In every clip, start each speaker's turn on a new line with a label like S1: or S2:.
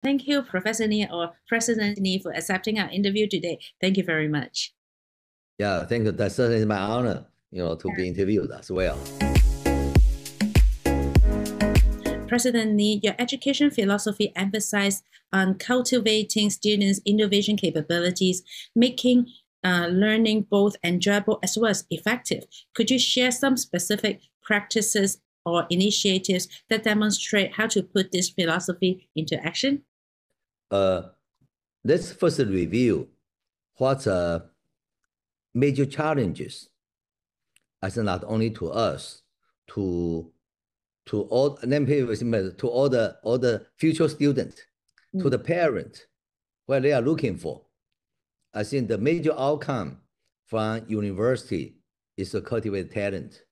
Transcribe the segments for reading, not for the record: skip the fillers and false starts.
S1: Thank you, Professor Ni or President Ni, for accepting our interview today. Thank you very much.
S2: Yeah, thank you. That certainly is my honor, to be interviewed as well.
S1: President Ni, your education philosophy emphasized on cultivating students' innovation capabilities, making learning both enjoyable as well as effective. Could you share some specific practices or initiatives that demonstrate how to put this philosophy into action?
S2: Let's first review what major challenges, as not only to us, to all the future students, to the parent, what they are looking for. I think the major outcome from university is to cultivate talent,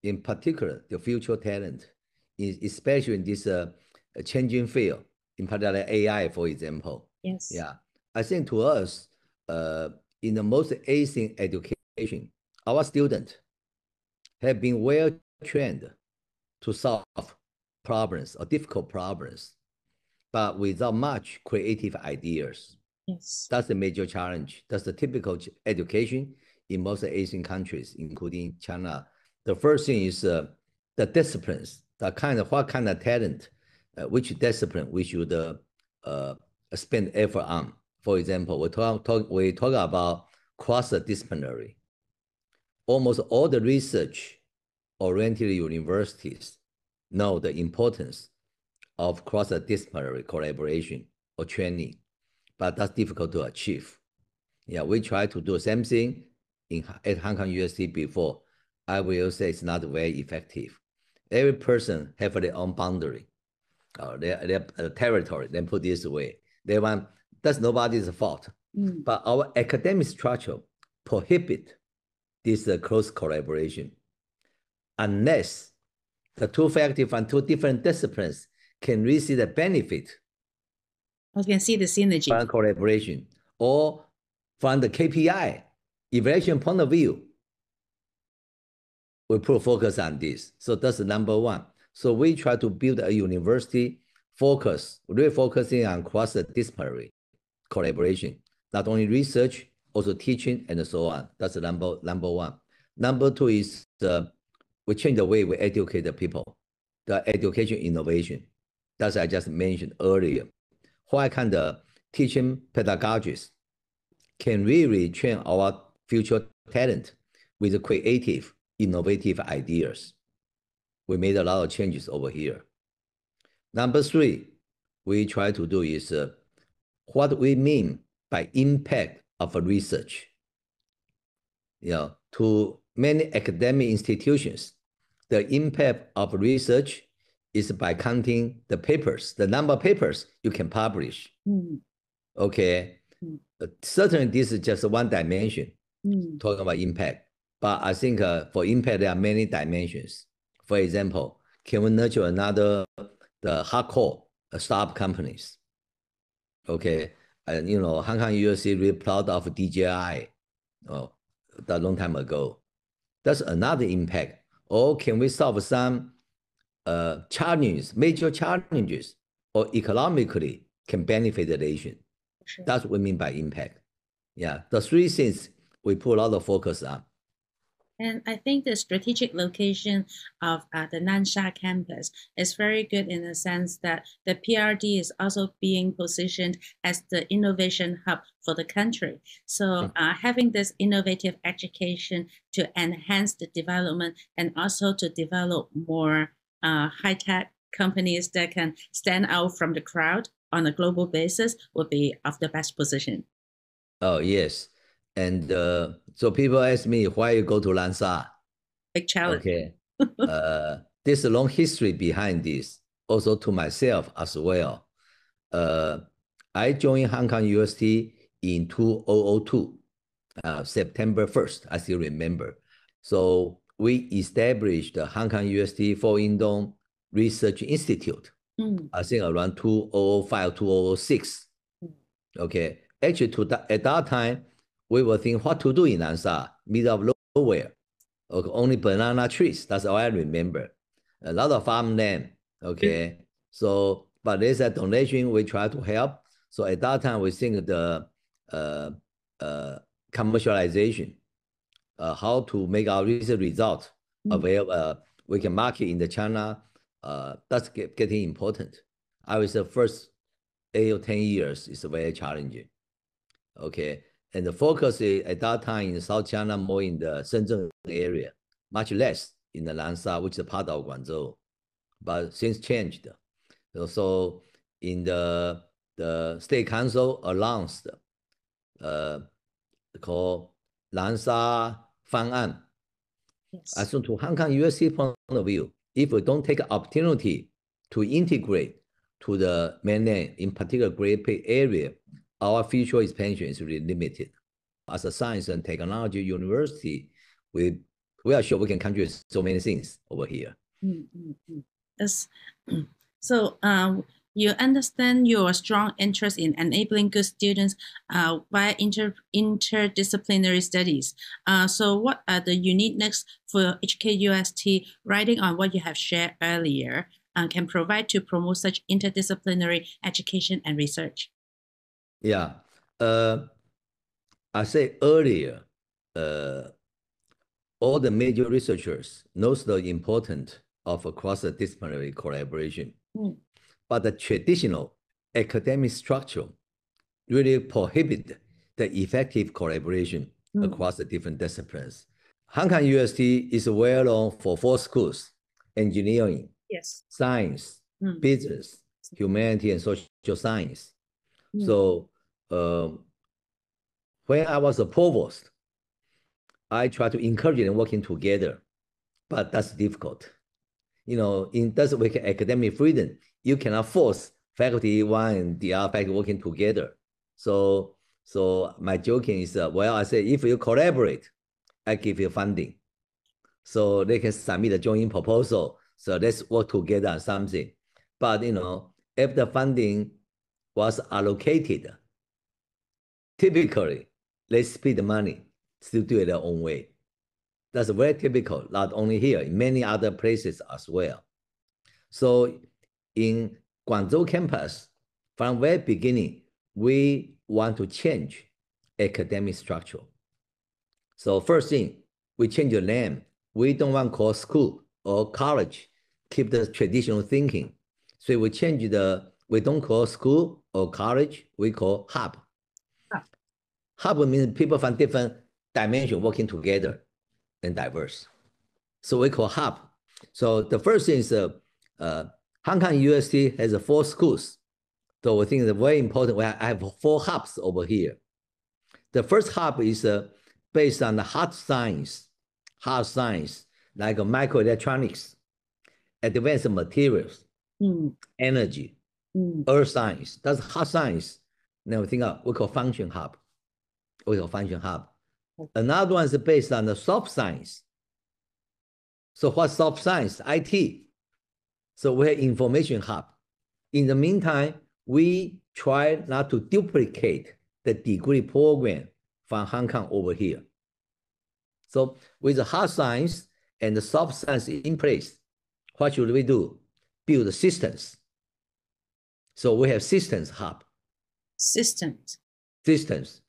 S2: in particular the future talent, especially in this changing field, in particular AI, for example.
S1: Yes.
S2: Yeah, I think to us, in the most Asian education, our students have been well trained to solve problems or difficult problems, but without much creative ideas.
S1: Yes.
S2: That's the major challenge. That's the typical education in most Asian countries, including China. The first thing is the disciplines, what kind of talent, which discipline we should spend effort on. For example, we talk about cross-disciplinary. Almost all the research-oriented universities know the importance of cross-disciplinary collaboration or training, but that's difficult to achieve. Yeah, we try to do the same thing at Hong Kong UST before. I will say it's not very effective. Every person have their own boundary, their territory, then put this way. That's nobody's fault. But our academic structure prohibit this close collaboration unless the two faculty from two different disciplines can receive the benefit.
S1: I can see the synergy.
S2: From collaboration or from the KPI evaluation point of view, we put focus on this. So that's number one. So we try to build a university really focusing on cross-disciplinary collaboration, not only research, also teaching and so on. That's number one. Number two is we change the way we educate the people, the education innovation. That's I just mentioned earlier. What kind of teaching pedagogies can really train our future talent with creative, innovative ideas? We made a lot of changes over here. Number three, we try to do is what we mean by impact of research. To many academic institutions, the impact of research is by counting the papers, the number of papers you can publish. Okay. Certainly this is just one dimension, talking about impact. But I think for impact, there are many dimensions. For example, can we nurture the hardcore startup companies? Okay. Hong Kong USC really proud of DJI that long time ago. That's another impact. Or can we solve some challenges, major challenges, or economically can benefit the nation?
S1: Sure.
S2: That's what we mean by impact. Yeah, the three things we put a lot of focus on.
S1: And I think the strategic location of the Nansha campus is very good in the sense that the PRD is also being positioned as the innovation hub for the country. So having this innovative education to enhance the development and also to develop more high-tech companies that can stand out from the crowd on a global basis would be of the best position.
S2: Oh, yes. And so people ask me, why you go to Lansa?
S1: Big challenge.
S2: Okay. There's a long history behind this, also to myself as well. I joined Hong Kong UST in 2002, September 1st, I still remember. So we established the Hong Kong UST Foreign Dong Research Institute, I think around 2005, 2006. Okay. Actually, at that time, we were thinking what to do in Nansha, middle of nowhere. Okay, only banana trees. That's all I remember. A lot of farmland. Okay. So but there's a donation we try to help. So at that time, we think the commercialization, how to make our research results available, we can market in the China, that's getting important. I was the first 8 or 10 years is very challenging. Okay, and the focus is, at that time in South China, more in the Shenzhen area, much less in the Nansha, which is part of Guangzhou, but since changed. So in the State Council announced called Nansha Fan'an.
S1: Yes.
S2: As to Hong Kong USC point of view, if we don't take opportunity to integrate to the mainland, in particular Great Bay area, our future expansion is really limited. As a science and technology university, we are sure we can contribute so many things over here.
S1: Yes. So you understand your strong interest in enabling good students via interdisciplinary studies. So what are the uniqueness for HKUST, riding on what you have shared earlier, can provide to promote such interdisciplinary education and research?
S2: Yeah, I said earlier, all the major researchers knows the importance of a cross-disciplinary collaboration. But the traditional academic structure really prohibit the effective collaboration across the different disciplines. Hong Kong UST is well known for 4 schools: engineering,
S1: yes,
S2: science, business, humanity, and social science. So when I was a provost, I tried to encourage them working together, but that's difficult. You know, in does with academic freedom, you cannot force faculty one and the other faculty working together. So my joking is, well, I say, if you collaborate, I give you funding. So they can submit a joint proposal. So let's work together on something. But, you know, if the funding was allocated, typically, they split the money, still do it their own way. That's very typical, not only here, in many other places as well. So in Guangzhou campus, from very beginning, we want to change academic structure. So first thing, we change the name. We don't want to call school or college, keep the traditional thinking. So we change we don't call school or college, we call hub. Hub means people from different dimensions working together and diverse. So we call hub. So the first thing is Hong Kong UST has 4 schools. So we think it's very important. I have 4 hubs over here. The first hub is based on the hard science, like microelectronics, advanced materials, energy, earth science. That's hard science. Now we think we call function hub. Another one is based on the soft science. So what's soft science? IT. So we have information hub. In the meantime, we try not to duplicate the degree program from Hong Kong over here. So with the hard science and the soft science in place, what should we do? Build systems. So we have systems hub. Systems.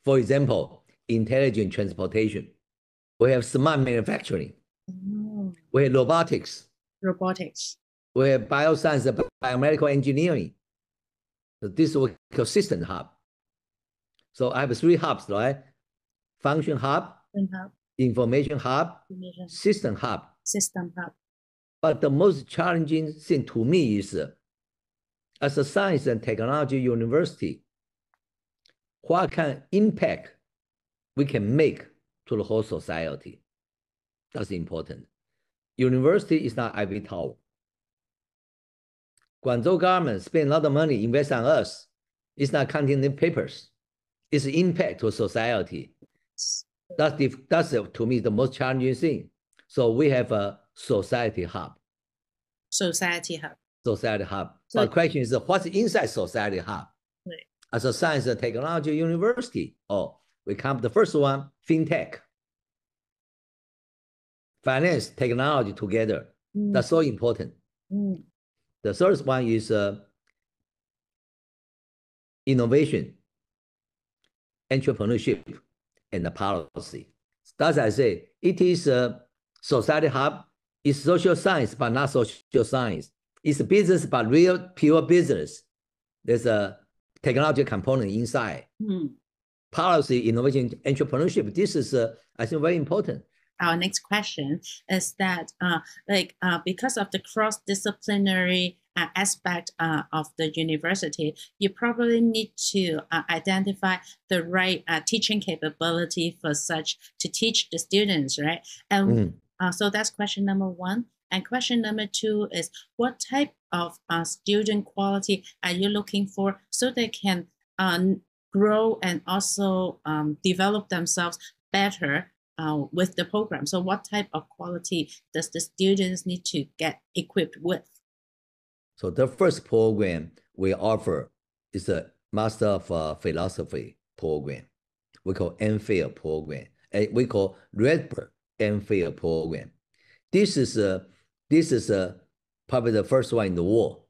S2: For example, intelligent transportation. We have smart manufacturing. We have robotics. We have bioscience and biomedical engineering. So this is what we call system hub. So I have 3 hubs, right? Function hub, information hub, system hub. But the most challenging thing to me is, as a science and technology university, what kind of impact we can make to the whole society? That's important. University is not Ivy Tower. Guangzhou government spend a lot of money, invest on us. It's not counting the papers. It's impact to society. That's to me the most challenging thing. So we have a society hub. So the question is, what's inside society hub? Right. As a science and technology university, we come the first one, fintech. Finance, technology together. That's so important. The third one is innovation, entrepreneurship, and the policy. As I say, it is a society hub. It's social science, but not social science. It's business, but real, pure business. There's a technology component inside. Policy, innovation, entrepreneurship. This is, I think, very important.
S1: Our next question is that, because of the cross-disciplinary aspect of the university, you probably need to identify the right teaching capability for such to teach the students, right? And so that's question number one. And question number two is, what type of student quality are you looking for so they can grow and also develop themselves better with the program? So what type of quality does the students need to get equipped with?
S2: So the first program we offer is a Master of Philosophy program. We call MPhil program. We call Redbird MPhil program. This is probably the first one in the world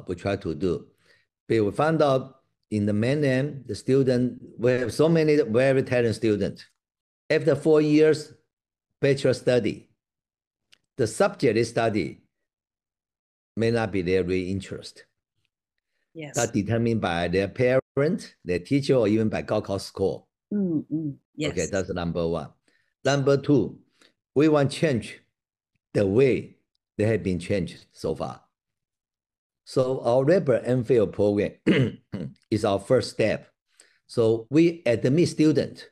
S2: we try to do. But we found out in the mainland, the student, we have so many very talented students. After 4 years bachelor study, the subject they study may not be their real interest.
S1: Yes.
S2: That's determined by their parent, their teacher, or even by Gaokao score.
S1: Yes.
S2: Okay, that's number one. Number two, we want to change the way they have been changed so far. So our Rebel MPhil program is our first step. So we admit students.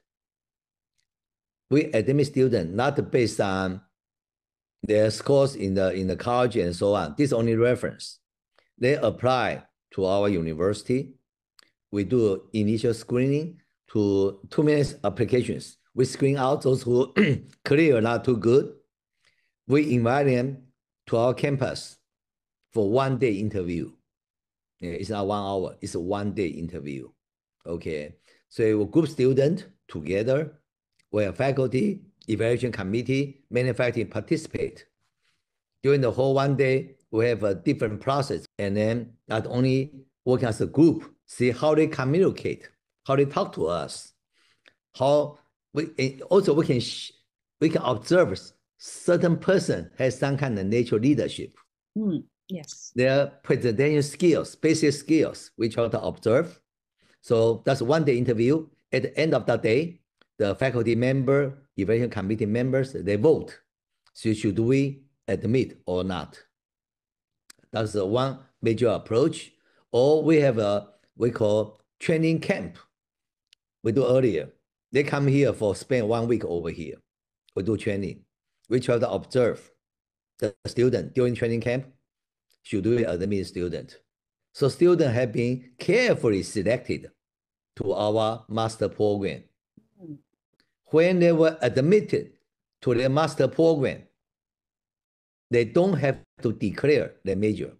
S2: We admit students not based on their scores in the college and so on. This is only reference. They apply to our university. We do initial screening to 2 minutes applications. We screen out those who clear not too good. We invite them to our campus for 1 day interview. It's not 1 hour, it's a 1 day interview. Okay, so we group students together, where faculty, evaluation committee, manufacturing participate. During the whole 1 day, we have a different process, and then not only working as a group, see how they communicate, how they talk to us, how we also we can observe certain person has some kind of natural leadership.
S1: Yes.
S2: Their presentation skills, basic skills, we try to observe. So that's 1 day interview. At the end of the day, the faculty member, evaluation committee members, they vote. So should we admit or not? That's one major approach. Or we have we call training camp. We do earlier. They come here for spend 1 week over here. We do training. We try to observe the student during training camp. Should we admit student? So students have been carefully selected to our master program. When they were admitted to the master program, they don't have to declare the major.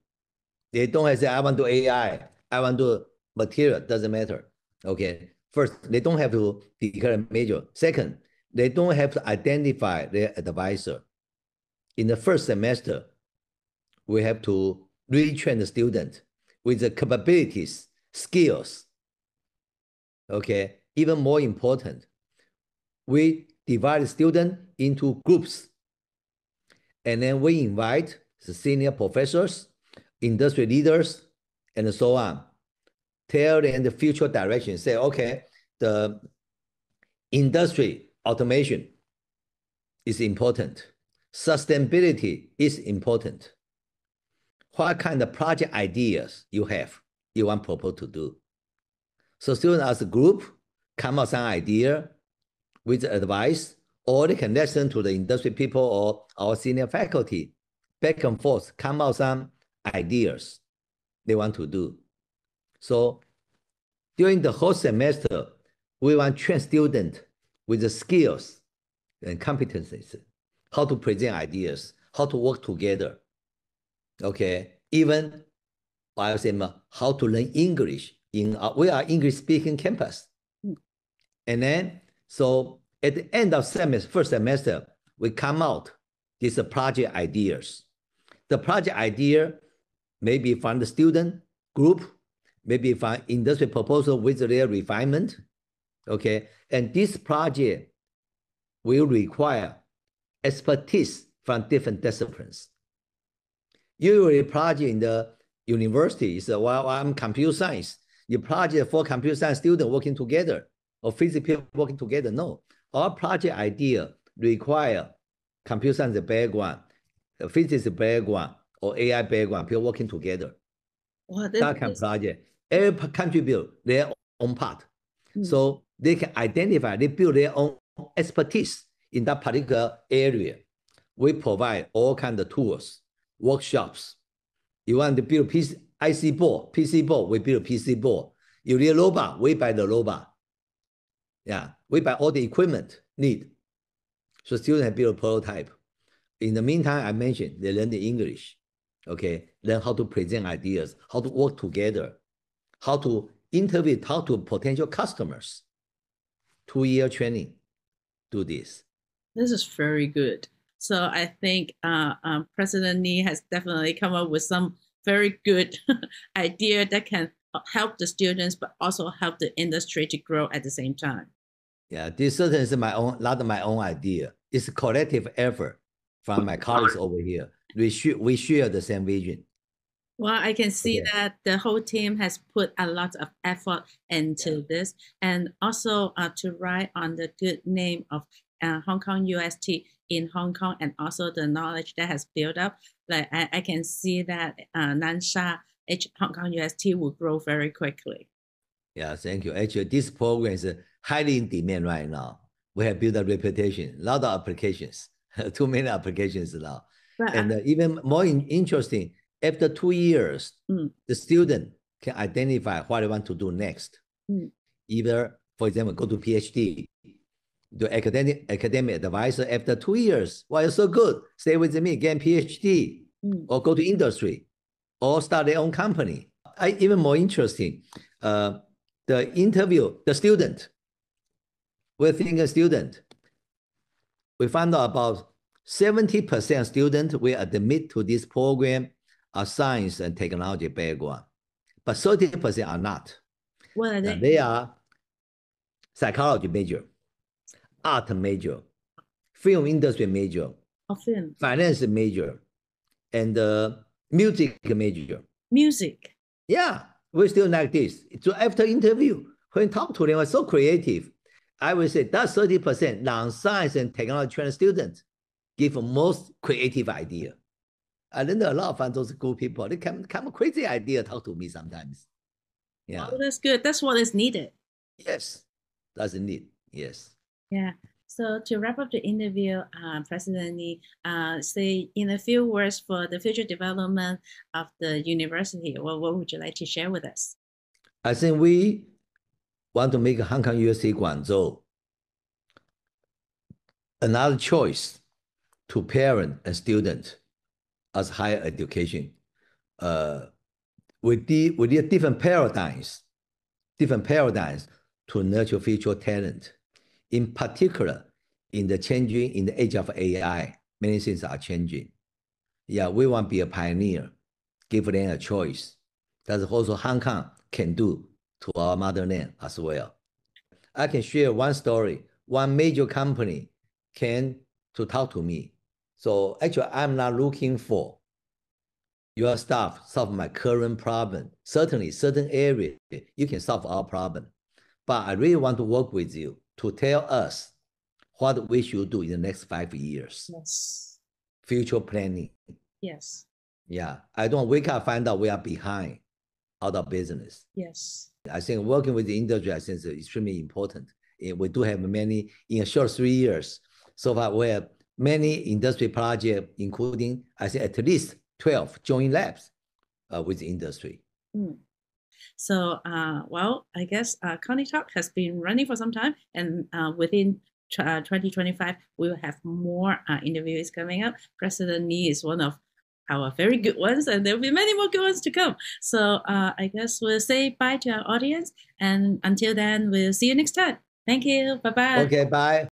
S2: They don't have to say, I want to do AI, I want to do material, doesn't matter. Okay, first, they don't have to declare a major. Second, they don't have to identify their advisor. In the first semester, we have to retrain the student with the capabilities, skills. Okay, even more important, we divide the student into groups. And then we invite the senior professors, industry leaders, and so on. Tell them the future direction. Say, okay, the industry automation is important. Sustainability is important. What kind of project ideas you have, you want propose to do? So students as a group come up with some idea with advice, or they can listen to the industry people or our senior faculty, back and forth, come out some ideas they want to do. So during the whole semester, we want to train students with the skills and competencies, how to present ideas, how to work together. Okay, even I say how to learn English. We are English speaking campus. And then, so at the end of first semester, we come out these project ideas. The project idea may be from the student group, maybe find industry proposal with their refinement. Okay, and this project will require expertise from different disciplines. Usually, project in the university is while I'm computer science, your project for computer science students working together or physics people working together. No, our project idea require computer science background, physics background, or AI background, people working together.
S1: Well,
S2: that kind of project, every contribute their own part. So they can identify, they build their own expertise in that particular area. We provide all kinds of tools, workshops. You want to build IC board, PC board, we build PC board. You need a robot, we buy the robot. Yeah, we buy all the equipment need. So students have built a prototype. In the meantime, I mentioned they learn the English. Okay, learn how to present ideas, how to work together, how to interview, talk to potential customers. 2-year training, do this.
S1: This is very good. So I think President Lee has definitely come up with some very good idea that can help the students, but also help the industry to grow at the same time.
S2: Yeah, this certainly is my own, not my own idea. It's a collective effort from my colleagues over here. We share the same vision.
S1: Well, I can see that the whole team has put a lot of effort into this, and also to write on the good name of Hong Kong UST in Hong Kong, and also the knowledge that has built up. Like I can see that Nansha Hong Kong UST will grow very quickly.
S2: Yeah, thank you. Actually, this program is highly in demand right now. We have built a reputation, a lot of applications, too many applications now. But, and even more interesting, after 2 years, the student can identify what they want to do next. Either, for example, go to PhD. The academic advisor after 2 years, well, you're so good, stay with me, get a PhD, or go to industry, or start their own company. Even more interesting, the interview, the student, we think a student, we found out about 70% students will admit to this program are science and technology background, but 30% are not.
S1: What are they?
S2: They are psychology major, art major, film industry major, finance major, and music major.
S1: Music?
S2: Yeah, we still like this. So after interview, when talk to them, are so creative. I would say that 30% non-science and technology trained students give most creative idea. I learned a lot from those good people. They come with crazy idea, talk to me sometimes. Yeah.
S1: Oh, that's good. That's what is needed.
S2: Yes, that's needed. Yes.
S1: Yeah. So to wrap up the interview, President Lee, say in a few words for the future development of the university, what would you like to share with us?
S2: I think we want to make Hong Kong UST Guangzhou another choice to parent and student as higher education. With the different paradigms to nurture future talent. In particular, in the age of AI, many things are changing. Yeah, we want to be a pioneer, give them a choice. That's also Hong Kong can do to our motherland as well. I can share one story. One major company came to talk to me. So actually, I'm not looking for your staff solve my current problem. Certainly, certain areas, you can solve our problem. But I really want to work with you to tell us what we should do in the next 5 years.
S1: Yes.
S2: Future planning.
S1: Yes.
S2: Yeah. I don't wake up, find out we are behind out of business.
S1: Yes.
S2: I think working with the industry, I think is extremely important. We do have many, in a short 3 years, so far we have many industry projects, including, I think, at least 12 joint labs with the industry.
S1: So, well, I guess Connie Talk has been running for some time, and within 2025, we will have more interviews coming up. President Lee is one of our very good ones, and there will be many more good ones to come. So I guess we'll say bye to our audience, and until then, we'll see you next time. Thank you. Bye-bye.
S2: Okay, bye.